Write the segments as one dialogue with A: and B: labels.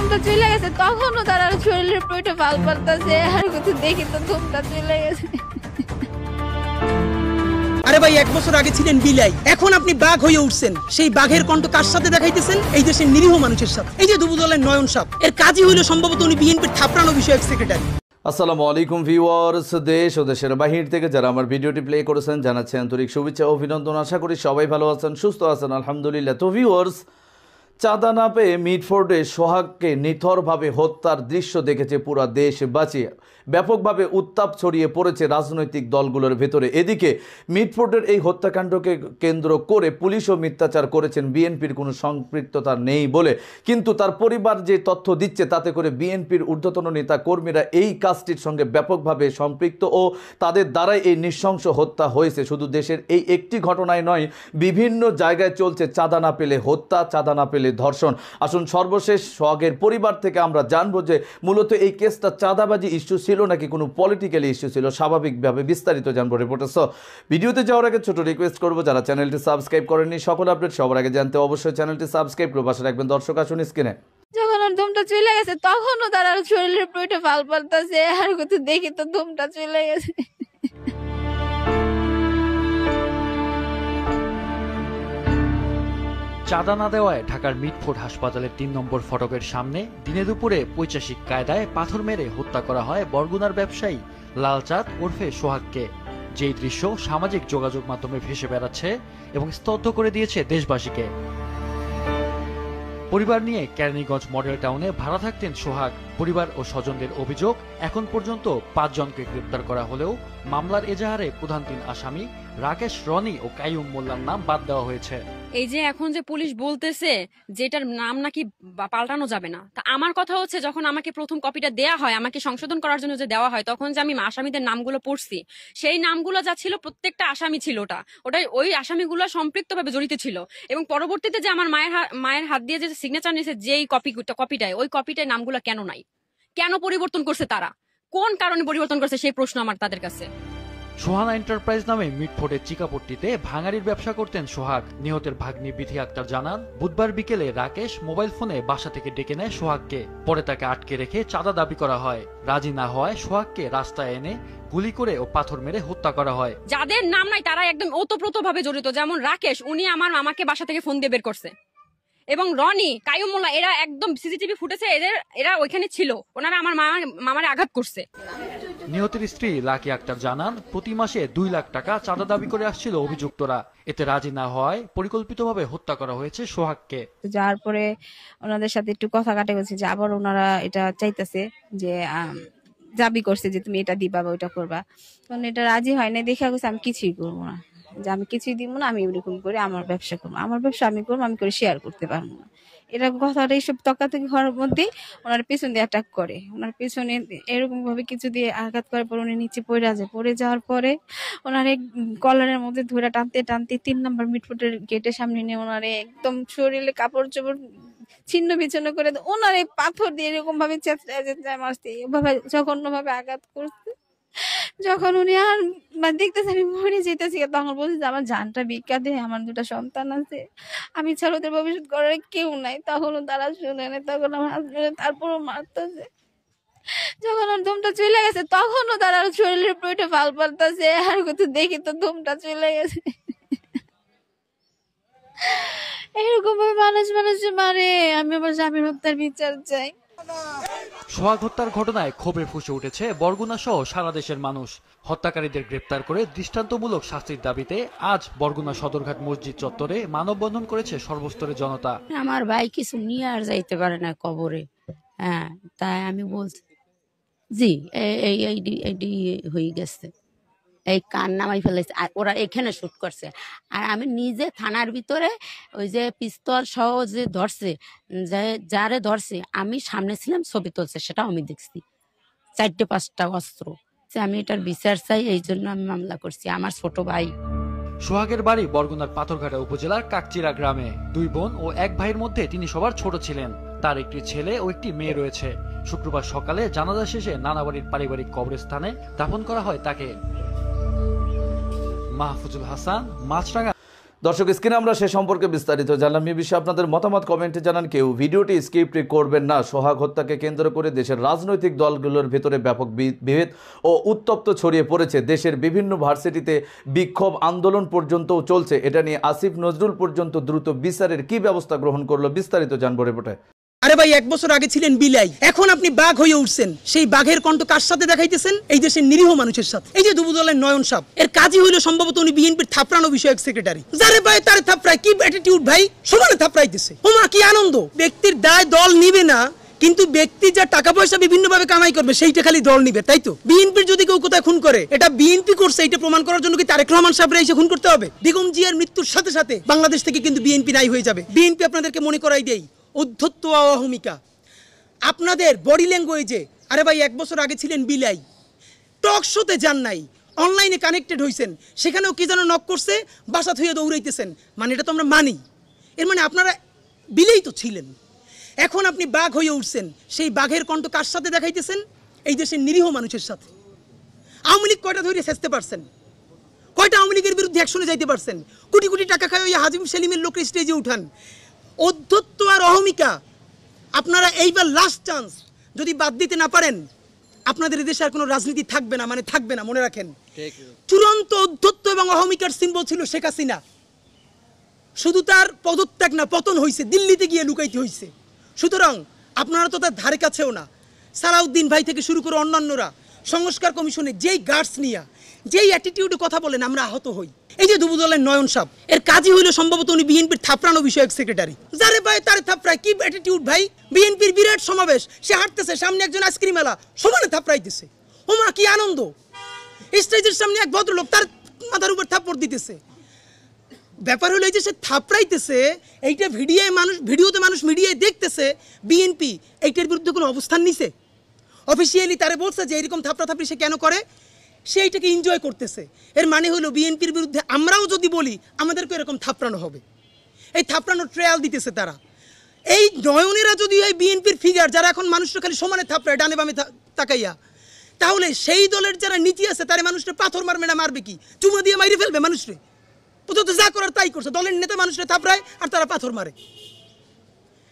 A: ধুমটা চলে গেছে তখনও তার আর শরীরের পেটে ফাল পারতাছে আর কিছু দেখি তো ধুমটা চলে গেছে।
B: আরে ভাই 1 বছর আগে ছিলেন বিলাই, এখন আপনি বাঘ হয়ে উঠছেন। সেই বাঘের কণ্ঠ কার সাথে দেখাইতেছেন? এই দেশের নিরীহ মানুষের সাথে। এই যে দুবুদলের নয়ন সাপ, এর কাজই হইল সম্ভবত উনি বিএনপির থাপড়ানো বিষয়ক সেক্রেটারি।
C: আসসালামু আলাইকুম ভিউয়ার্স, দেশ ও দেশের বাহির থেকে যারা আমার ভিডিওটি প্লে করেছেন জানাচ্ছি আন্তরিক শুভেচ্ছা ও অভিনন্দন। আশা করি সবাই ভালো আছেন, সুস্থ আছেন, আলহামদুলিল্লাহ। তো ভিউয়ার্স, চাঁদা না পেয়ে মিটফোর্ডে সোহাগকে নিথরভাবে হত্যার দৃশ্য দেখেছে পুরো দেশবাসী। ব্যাপকভাবে উত্তাপ ছড়িয়ে পড়েছে রাজনৈতিক দলগুলোর ভেতরে। এদিকে মিটফোর্ডের এই হত্যাকাণ্ডকে কেন্দ্র করে পুলিশও মিথ্যাচার করেছেন বিএনপির কোনো সম্পৃক্ততা নেই বলে, কিন্তু তার পরিবার যে তথ্য দিচ্ছে তাতে করে বিএনপির ঊর্ধ্বতন নেতা কর্মীরা এই কাজটির সঙ্গে ব্যাপকভাবে সম্পৃক্ত ও তাদের দ্বারাই এই নৃশংস হত্যা হয়েছে। শুধু দেশের এই একটি ঘটনায় নয়, বিভিন্ন জায়গায় চলছে চাঁদা না পেলে হত্যা, চাঁদা না পেলে ধর্ষণ। আসুন সর্বশেষ সোহাগের পরিবার থেকে আমরা জানবো যে মূলত এই কেসটা চাঁদাবাজি ইস্যু ছিল নাকি কোনো পলিটিক্যাল ইস্যু ছিল। স্বাভাবিকভাবে বিস্তারিত জানবো রিপোর্টার। সো ভিডিওতে যাওয়ার আগে ছোট রিকোয়েস্ট করবো, যারা চ্যানেলটি সাবস্ক্রাইব করেননি সকল আপডেট সবার আগে জানতে অবশ্যই চ্যানেলটি সাবস্ক্রাইব করে পাশে রাখবেন। দর্শক আসুন স্ক্রিনে।
A: যখন ওর ধুমটা চলে গেছে তখনও তার আর শরীরের পেটে ফাল পারতাছে আর কিছু দেখি তো ধুমটা চলে গেছে।
D: চাঁদা না দেওয়ায় ঢাকার মিটফোর্ড হাসপাতালের ৩ নম্বর ফটকের সামনে দিনে দুপুরে পৈশাচিক কায়দায় পাথর মেরে হত্যা করা হয় বরগুনার ব্যবসায়ী লালচাঁদ ওরফে সোহাগকে। যেই দৃশ্য সামাজিক যোগাযোগ মাধ্যমে ভেসে বেড়াচ্ছে এবং স্তব্ধ করে দিয়েছে দেশবাসীকে। পরিবার নিয়ে কেরানীগঞ্জ মডেল টাউনে ভাড়া থাকতেন সোহাগ। পরিবার ও স্বজনদের অভিযোগ, এখন পর্যন্ত ৫ জনকে গ্রেপ্তার করা হলেও মামলার এজাহারে প্রধান ৩ আসামি রাকেশ, রনি ও কাইয়ুম মোল্লার নাম বাদ দেওয়া হয়েছে।
E: এই যে এখন যে পুলিশ বলতেছে যে এটার নাম নাকি পাল্টানো যাবে না, তা আমার কথা হচ্ছে যখন আমাকে প্রথম কপিটা দেয়া হয়, আমাকে সংশোধন করার জন্য যে দেওয়া হয়, তখন যে আমি আসামিদের নামগুলো পড়ছি, সেই নামগুলো যা ছিল প্রত্যেকটা আসামি ছিল ওটাই ওই আসামিগুলো সম্পৃক্তভাবে জড়িত ছিল। এবং পরবর্তীতে যে আমার মায়ের হাত দিয়ে যে সিগনেচার নিয়েছে যেই কপিটায়, ওই কপিটায় নামগুলো কেন নাই, কেন পরিবর্তন করছে, তারা কোন কারণে পরিবর্তন করছে, সেই প্রশ্ন আমার তাদের কাছে।
D: সোহানা এন্টারপ্রাইজ নামে মিটফোর্ডের চিকাপট্টিতে ভাঙাড়ির ব্যবসা করতেন সোহাগ। নিহতের ভাগ্নি বিথি আক্তার জানান, বুধবার বিকেলে রাকেশ মোবাইল ফোনে বাসা থেকে ডেকে নেয় সোহাগকে। পরে তাকে আটকে রেখে চাঁদা দাবি করা হয়। রাজি না হওয়ায় সোহাগকে রাস্তায় এনে গুলি করে ও পাথর মেরে হত্যা করা হয়।
E: যাদের নাম নাই তারা একদম ওতপ্রোতভাবে জড়িত। যেমন রাকেশ, উনি আমার মামাকে বাসা থেকে ফোন দিয়ে বের করছে, এবং রনি, কাইয়ুম মোল্লা, এরা একদম সিসিটিভি ফুটেছে, এরা ওইখানে ছিল, ওনারা আমার মামারে আঘাত করছে।
D: নিহতের স্ত্রী লাকি আক্তার জানান, প্রতি মাসে ২ লাখ টাকা চাঁদা দাবি করে আসছিল অভিযুক্তরা। এতে রাজি না হওয়ায় পরিকল্পিতভাবে হত্যা করা হয়েছে সোহাগকে।
A: যার পরে ওনাদের সাথে একটু কথা কাটে গেছে যে আবার ওনারা এটা চাইতেছে যে দাবি করছে যে তুমি এটা দিবা বা ওইটা করবা, তখন এটা রাজি হয় না। দেখা গেছে আমি কিছুই করবো না, যে আমি কিছুই দিব না, আমি এরকম করে আমার ব্যবসা করবো, আমার ব্যবসা আমি করবো, আমি করে শেয়ার করতে পারবো না। এটা কথাটা এইসব তকাতকি হওয়ার মধ্যে ওনার পেছন দিয়ে অ্যাটাক করে, ওনার পেছনে এরকম ভাবে কিছু দিয়ে আঘাত করার পর উনি নিচে পড়ে যায়। পড়ে যাওয়ার পরে ওনার কলারের মধ্যে ধরে টানতে টানতে ৩ নম্বর মিটফোর্ডের গেটের সামনে নিয়ে ওনারে একদম শরীরে কাপড় চোপড় ছিন্ন বিচ্ছিন্ন করে ওনার এই পাথর দিয়ে এরকম ভাবে চেঁচায় মারতে, এভাবে জঘন্য ভাবে আঘাত করতে। যখন উনি আর দেখতেছে আমি মরে যেতেছি, তখন বলছি যে আমার জানটা ভিক্ষা দে, আমার 2টা সন্তান আছে, আমি ছাড়া ওদের ভবিষ্যৎ করার কেউ নাই। তখনও তারা শুনে নেই, তখন আমার হাজবেন্ড তারপরও মারতেছে। যখন ওর ধুমটা চলে গেছে তখনও তার আর শরীরের পেটে ফাল পারতাছে আর কিছু দেখি তো ধুমটা চলে গেছে। এরকম ভাবে মানুষ মারে। আমি আবার স্বামীর হত্যার বিচার চাই।
D: সোহাগ হত্যার ঘটনায় ক্ষোভে ফুঁসে উঠেছে বরগুনা সহ সারা দেশের মানুষ। হত্যাকারীদের গ্রেপ্তার করে দৃষ্টান্তমূলক শাস্তির দাবিতে আজ বরগুনা সদরঘাট মসজিদ চত্বরে মানববন্ধন করেছে সর্বস্তরের জনতা।
F: আমার ভাই কিছু নিয়ে আর যাইতে পারে না কবরে, হ্যাঁ, তাই আমি বলছি জি এই হয়ে গেছে, এই কান নামাই ফেলেছে, আর ওরা এখানে শুট করছে। আর আমি নিজে থানার ভিতরে ওই যে পিস্তল সহ যে ধরছে, যারে ধরছে আমি সামনে ছিলাম, ছবি তুলছে, সেটাও আমি দেখছি, 4-5টা অস্ত্র। আমি এটার বিচার চাই, এই জন্য আমি মামলা করছি। আমার ছোট ভাই।
D: সোহাগের বাড়ি বরগুনার পাথরঘাটা উপজেলার কাকচিরা গ্রামে। 2 বোন ও 1 ভাইয়ের মধ্যে তিনি সবার ছোট ছিলেন। তার একটি ছেলে ও একটি মেয়ে রয়েছে। শুক্রবার সকালে জানাজা শেষে নানাবাড়ির পারিবারিক কবরস্থানে দাফন করা হয় তাকে। মাহফুজুল হাসান, মাছরাঙা।
C: দর্শক, স্ক্রিনে আমরা সে সম্পর্কে বিস্তারিত জানলাম। এই বিষয়ে আপনাদের মতামত কমেন্টে জানান। কেউ ভিডিওটি স্কিপ করবেন না। সোহাগ হত্যাকে কেন্দ্র করে দেশের রাজনৈতিক দলগুলোর ভেতরে ব্যাপক বিভেদ ও উত্তপ্ত ছড়িয়ে পড়েছে। দেশের বিভিন্ন ভার্সিটিতে বিক্ষোভ আন্দোলন পর্যন্তও চলছে। এটা নিয়ে আসিফ নজরুল পর্যন্ত দ্রুত বিচারের কি ব্যবস্থা গ্রহণ করলো, বিস্তারিত জানবো রিপোর্টে।
B: আরে ভাই, 1 বছর আগে ছিলেন বিলাই, এখন আপনি বাঘ হয়ে উঠছেন। সেই বাঘের কণ্ঠ কার সাথে দেখাইতেছেন? এই দেশের নিরীহ মানুষের সাথে। এই যে দুবুদলের নয়ন সাহেব, এর কাজই হইলো সম্ভবত উনি বিএনপির থাপড়ানো বিষয়ক সেক্রেটারি। যারে ভাই তারে থাপড়ায়, কি অ্যাটিটিউড ভাই, সমানে থাপড়াইতেছে। ওমা কি আনন্দ! ব্যক্তির দায় দল নিবে না, কিন্তু ব্যক্তি যা টাকা পয়সা বিভিন্নভাবে কামাই করবে সেইটা খালি দল নিবে, তাই তো? বিএনপির যদি কেউ কোথায় খুন করে, এটা বিএনপি করছে এটা প্রমাণ করার জন্য কি তারেক রহমান সাহেবরা এসে খুন করতে হবে? বেগম জিয়ার মৃত্যুর সাথে সাথে বাংলাদেশ থেকে কিন্তু বিএনপি নাই হয়ে যাবে। বিএনপি আপনাদেরকে মনে করাই দেই, অধ্যত্ত অহমিকা আপনাদের বডি ল্যাঙ্গুয়েজে। আরে ভাই, 1 বছর আগে ছিলেন বিলাই, টক শোতে যান নাই, অনলাইনে কানেক্টেড হয়েছেন, সেখানেও কি যেন নক করছে, বাসা থুয়ে দৌড়াইতেছেন। মানে এটা তো আমরা মানি। এর মানে আপনারা বিলেই তো ছিলেন। এখন আপনি বাঘ হয়ে উঠছেন। সেই বাঘের কণ্ঠ কার সাথে দেখাইতেছেন? এই দেশের নিরীহ মানুষের সাথে। আওয়ামী লীগ কয়টা ধরে শেষতে পারছেন? কয়টা আওয়ামী লীগের বিরুদ্ধে অ্যাকশনে যাইতে পারছেন? কোটি কোটি টাকা খায় ওই হাজিম সেলিমের লোক স্টেজে উঠান। অধ্যত্ত আর অহমিকা আপনারা এইবার লাস্ট চান্স যদি বাদ দিতে না পারেন, আপনাদের দেশে আর কোনো রাজনীতি থাকবে না, মানে থাকবে না, মনে রাখেন। চূড়ান্ত অধ্যত্ত এবং অহমিকার সিম্বল ছিল শেখ হাসিনা। শুধু তার পদত্যাগ না, পতন হয়েছে, দিল্লিতে গিয়ে লুকাইতে হয়েছে। সুতরাং আপনারা তো তার ধারে কাছেও না। সালাউদ্দিন ভাই থেকে শুরু করে অন্যান্যরা সংস্কার কমিশনে যেই গার্ডস নিয়ে, যেই অ্যাটিটিউডে কথা বলেন, আমরা আহত হই। এই যে দুবুদলের নয়ন সাহেব, এর কাজই হইলো সম্ভবত উনি বিএনপির থাপড়ানো বিষয়ক সেক্রেটারি। যারে ভাই তারে থাপড়ায়, কি অ্যাটিটিউড ভাই! বিএনপির বিরাট সমাবেশ, সে হাঁটতেছে, সামনে একজন আইসক্রিম মেলা, সমানে থাপড়াইতেছে। ওমা কি আনন্দ! স্টেজের সামনে এক ভদ্রলোক তার মাথার উপর থাপ্পড় দিতেছে। ব্যাপার হলো এই যে সে থাপড়াইতেছে, এইটা ভিডিওতে মানুষ মিডিয়ায় দেখতেছে। বিএনপি এইটার বিরুদ্ধে কোনো অবস্থান নিছে? অফিসিয়ালি তারে বলছে যে এরকম থাপড়াথাপড়ি সে কেন করে? সে এইটাকে এনজয় করতেছে। এর মানে হলো বিএনপির বিরুদ্ধে আমরাও যদি বলি, আমাদেরকে এরকম থাপড়ানো হবে। এই থাপড়ানোর ট্রায়াল দিতেছে তারা। এই নয়নেরা যদি হয় বিএনপির ফিগার, যারা এখন মানুষরা খালি সমানে থাপড়ায় ডানে বামে তাকাইয়া, তাহলে সেই দলের যারা নীতি আছে তারা মানুষরা পাথর মারবে না, মারবে কি? চুমা দিয়ে মাইরে ফেলবে মানুষরে। প্রথমত যা করার তাই করছে, দলের নেতা মানুষরা থাপড়ায় আর তারা পাথর মারে।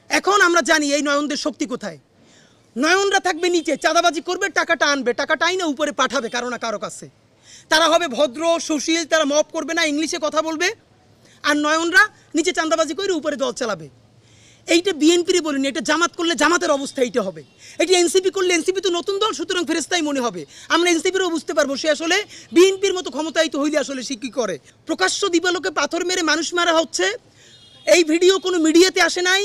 B: এখন আমরা জানি এই নয়নদের শক্তি কোথায়। নয়নরা থাকবে নিচে, চাঁদাবাজি করবে, টাকাটা আনবে, টাকাটা আইনা উপরে পাঠাবে কারো না কারো কাছে। তারা হবে ভদ্র সুশীল, তারা মপ করবে না, ইংলিশে কথা বলবে। আর নয়নরা নিচে চাঁদাবাজি করে উপরে দল চালাবে। এইটা বিএনপির বলিনি, এটা জামাত করলে জামাতের অবস্থা এইটা হবে। এটি এনসিপি করলে, এনসিপি তো নতুন দল, সুতরাং ফেরেস্তাই মনে হবে। আমরা এনসিপিরও বুঝতে পারবো সে আসলে বিএনপির মতো ক্ষমতায়িত হইলে আসলে সে কী করে। প্রকাশ্য দিবালোকে পাথর মেরে মানুষ মারা হচ্ছে, এই ভিডিও কোনো মিডিয়াতে আসে নাই।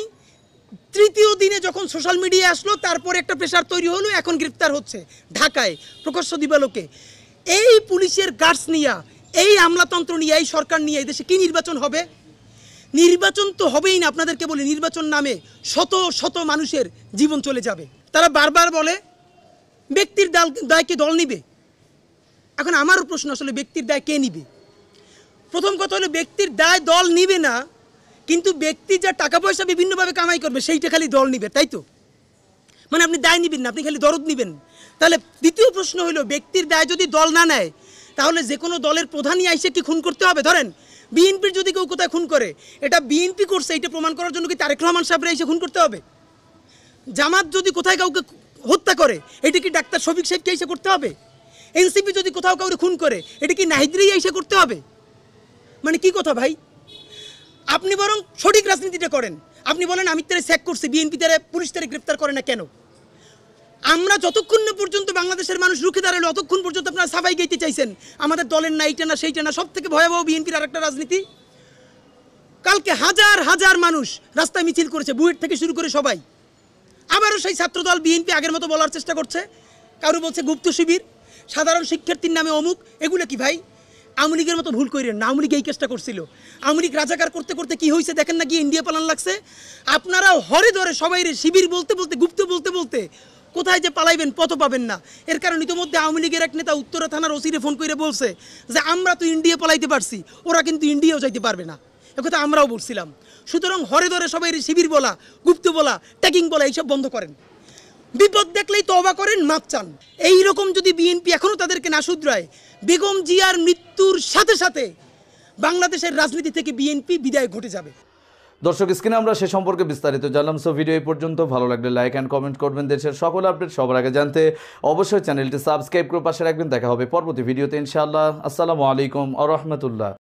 B: তৃতীয় দিনে যখন সোশ্যাল মিডিয়া আসলো, তারপরে একটা প্রেশার তৈরি হলো, এখন গ্রেফতার হচ্ছে ঢাকায় প্রকাশ্য দিবালোকে। এই পুলিশের গার্ডস নিয়ে, এই আমলাতন্ত্র নিয়ে, এই সরকার নিয়ে এই দেশে কি নির্বাচন হবে? নির্বাচন তো হবেই না। আপনাদেরকে বলি, নির্বাচন নামে শত শত মানুষের জীবন চলে যাবে। তারা বারবার বলে ব্যক্তির দায়কে দল নিবে। এখন আমারও প্রশ্ন, আসলে ব্যক্তির দায় কে নিবে? প্রথম কথা হলো, ব্যক্তির দায় দল নিবে না, কিন্তু ব্যক্তি যা টাকা পয়সা বিভিন্নভাবে কামাই করবে সেইটা খালি দল নিবে, তাই তো? মানে আপনি দায় নিবেন না, আপনি খালি দরদ নিবেন। তাহলে দ্বিতীয় প্রশ্ন হলো, ব্যক্তির দায় যদি দল না নেয়, তাহলে যে কোনো দলের প্রধানই আইসে কি খুন করতে হবে? ধরেন বিএনপির যদি কেউ কোথায় খুন করে, এটা বিএনপি করছে এটা প্রমাণ করার জন্য কি তারেক রহমান সাহেবরা এসে খুন করতে হবে? জামাত যদি কোথায় কাউকে হত্যা করে, এটা কি ডাক্তার শফিক সাহেবকে এসে করতে হবে? এনসিপি যদি কোথাও কাউকে খুন করে, এটা কি নাহিদরেই এসে করতে হবে? মানে কি কথা ভাই? আপনি বরং সঠিক রাজনীতিটা করেন। আপনি বলেন আমি তারে স্যাক করছি, বিএনপি তারে, পুলিশ তারে গ্রেফতার করে না কেন? আমরা যতক্ষণ না পর্যন্ত বাংলাদেশের মানুষ রুখে দাঁড়ালো, ততক্ষণ পর্যন্ত আপনারা সাফাই গাইতে চাইছেন আমাদের দলের না এইটা না সেইটা না। সব থেকে ভয়াবহ বিএনপির আরেকটা রাজনীতি। কালকে হাজার হাজার মানুষ রাস্তায় মিছিল করেছে, বুয়েট থেকে শুরু করে সবাই। আবারও সেই ছাত্রদল বিএনপি আগের মতো বলার চেষ্টা করছে। কারো বলছে গুপ্ত শিবির, সাধারণ শিক্ষার্থীর নামে অমুক। এগুলো কি ভাই? আওয়ামী লীগের মতো ভুল করেন না। আওয়ামী লীগ এই কেসটা করছিল। আওয়ামী লীগ রাজাকার করতে করতে কি হয়েছে দেখেন না, গিয়ে ইন্ডিয়া পালান লাগছে। আপনারাও হরে ধরে সবাই শিবির বলতে বলতে, গুপ্ত বলতে বলতে কোথায় যে পালাইবেন পথ পাবেন না। এর কারণ ইতিমধ্যে আওয়ামী লীগের এক নেতা উত্তরা থানার ওসিরে ফোন করে বলছে যে আমরা তো ইন্ডিয়া পালাইতে পারছি, ওরা কিন্তু ইন্ডিয়াও যাইতে পারবে না। একথা আমরাও বলছিলাম। সুতরাং হরে ধরে সবাই শিবির বলা, গুপ্ত বলা, ট্যাগিং বলা এইসব বন্ধ করেন। বিপদ দেখলেই তওবা করেন, মাপ চান। এইরকম যদি বিএনপি এখনও তাদেরকে না শুধরায়, বেগম জিয়ার মৃত্যুর সাথে সাথে বাংলাদেশের রাজনীতি থেকে বিএনপি বিদায় ঘটে যাবে।
C: দর্শক, স্ক্রিনে আমরা সে সম্পর্কে বিস্তারিত জানলাম। সো ভিডিও এই পর্যন্ত। ভালো লাগলে লাইক অ্যান্ড কমেন্ট করবেন। দেশের সকল আপডেট সবার আগে জানতে অবশ্যই চ্যানেলটি সাবস্ক্রাইব করে পাশে রাখবেন। দেখা হবে পরবর্তী ভিডিওতে ইনশাআল্লাহ। আসসালামু আলাইকুম ওয়া রাহমাতুল্লাহ।